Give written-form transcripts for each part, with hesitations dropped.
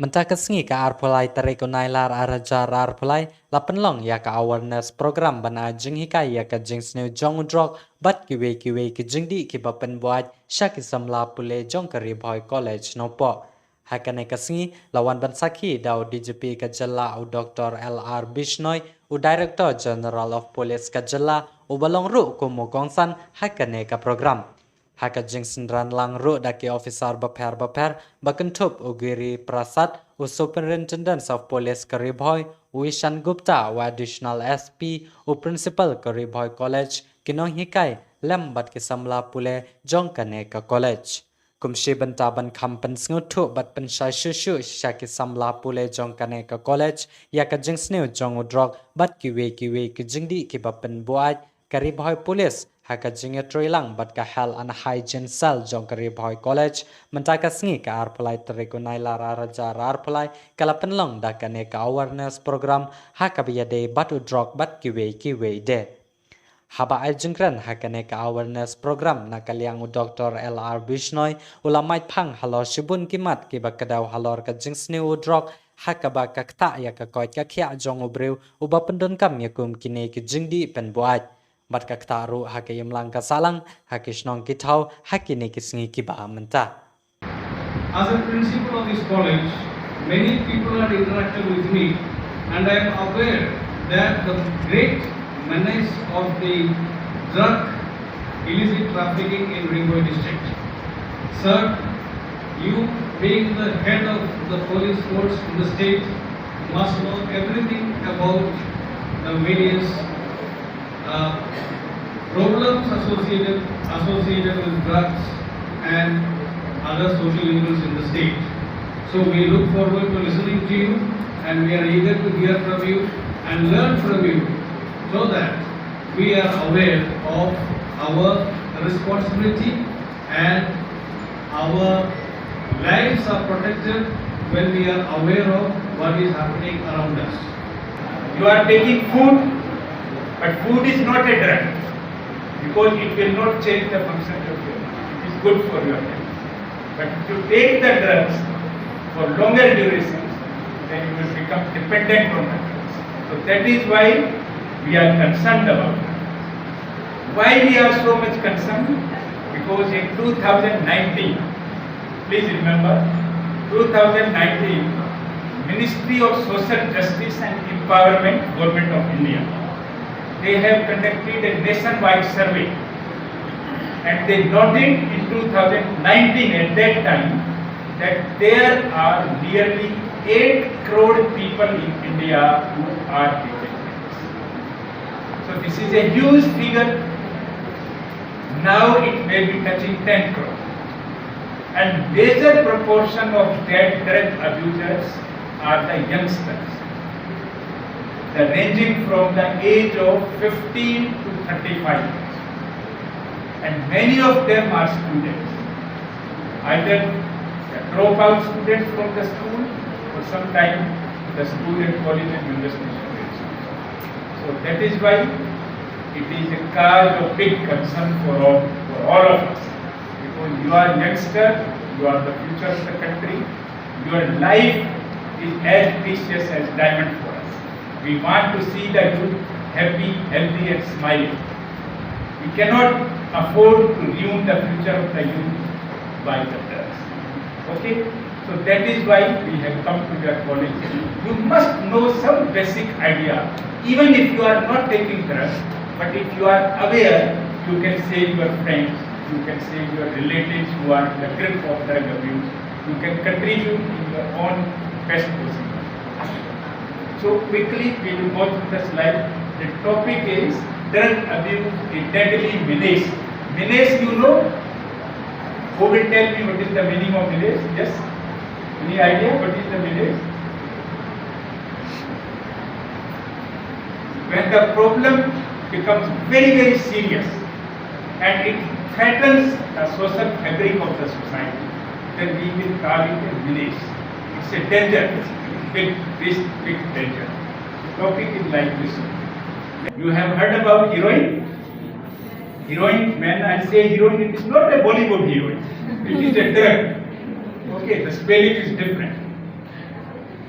Mentakasngi ka arpulai tariko nailar arajar arpulai lapan long ya ka awareness program bana jing hikai ya ka jing sneu jong drok bat kiwe ki jingdi ki bapen buat shaki samla pule jong ka Ri-Bhoi college no po hakane kasngi lawan ban sakhi daw DGP ka Jylla u Dr. LR Bishnoi u Director General of Police ka Jylla u balong ru ku mo gongsan hakane ka program Haka jingsin ran lang ru daki officer baper bakentup ugiri prasad u superintendent of police ka Ri-Bhoi u Ishan Gupta u additional SP u principal ka Ri-Bhoi college kinong hikai lembat ki Samla Pule jong kane ka college kumshi bantaban kampan sngutu bat penshai shushu shaki Samla Pule jong kane ka college ya ka jingsneu jong u Drok bat kiwe ki jingdi ki bapen buat ka Ri-Bhoi police haka jinga trilang bat ka health and hygiene cell jong ka Ri-Bhoi college mentaka sngi ka arpalai teriku nailar araja arpalai kala penlong da kane ka awareness program haka biyade batu Drok bat kiwe de haba ai jingran hakane ka awareness program na kaliang u Dr. LR Bishnoi ulamai phang halo shibun kimat ki bakadaw halor ka jingsni u Drok hakaba ka kta ya ka koit ka khia jong u breu u bapendon kam yakum kine ki jingdi pen buat bat ka kta ru hakayim lang ka salang hakishnong ki thau hakine ki sngi ki ba menta As a principal of this college, many people are interacted with me, and I am aware that the great menace of the drug illicit trafficking in Ri-Bhoi district. Sir, you being the head of the police force in the state must know everything about the various problems associated with drugs and other social evils in the state. So we look forward to listening to you, and we are eager to hear from you and learn from you, so that we are aware of our responsibility and our lives are protected when we are aware of what is happening around us. You are taking food, but food is not a drug, because it will not change the function of your body. It is good for your health. But if you take the drugs for longer durations, then you will become dependent on the drugs. So that is why we are concerned about it. Why we are so much concerned? Because in 2019, please remember, 2019, Ministry of Social Justice and Empowerment, Government of India, they have conducted a nationwide survey, and they noted in 2019 at that time that there are nearly 8 crore people in India who are dependent. So this is a huge figure. Now it may be touching 10 crore. And major proportion of that drug abusers are the youngsters. They're ranging from the age of 15 to 35 years. And many of them are students. Either the dropout students from the school, or sometimes the student college and university students. So that is why it is a cause of big concern for all of us. Because you are youngster, you are the future of the country. Your life is as precious as diamond for us. We want to see the youth happy, healthy and smiling. We cannot afford to ruin the future of the youth by the drugs. Okay? So that is why we have come to your college. You must know some basic idea. Even if you are not taking drugs, but if you are aware, you can save your friends, you can save your relatives who are in the grip of drug abuse. You can contribute in your own best possible. So quickly we will go through the slide. The topic is drug abuse, a deadly menace. Menace, you know? Who will tell me what is the meaning of menace? Yes? Any idea what is the menace? When the problem becomes very serious and it threatens the social fabric of the society, then we will call it a menace. It's a danger, big danger. The topic is like this. You have heard about heroin? Heroin, when I say heroin, it is not a Bollywood heroin. It is a drug. Okay, the spelling is different.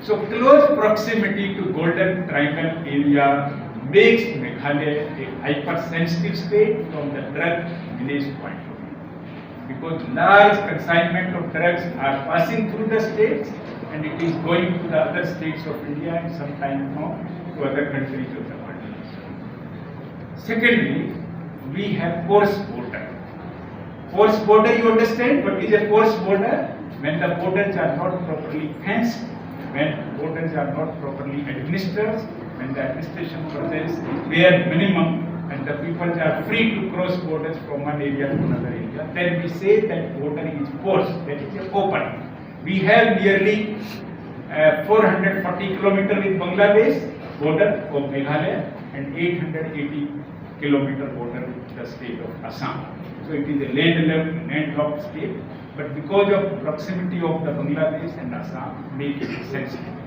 So close proximity to Golden Triangle area makes Meghalaya a hypersensitive state from the drug village point of view. Because large consignment of drugs are passing through the states and it is going to the other states of India and sometimes to other countries of the world. Secondly, we have porous border. Porous border, you understand what is a porous border? When the borders are not properly fenced, when borders are not properly administered, when the administration process is bare minimum and the people are free to cross borders from one area to another area, then we say that border is porous, that is open. We have nearly 440 kilometers with Bangladesh border of Meghalaya and 880 kilometer border with the state of Assam. So it is a landlocked state, but because of proximity of the Bangladesh and Assam, make it sensitive.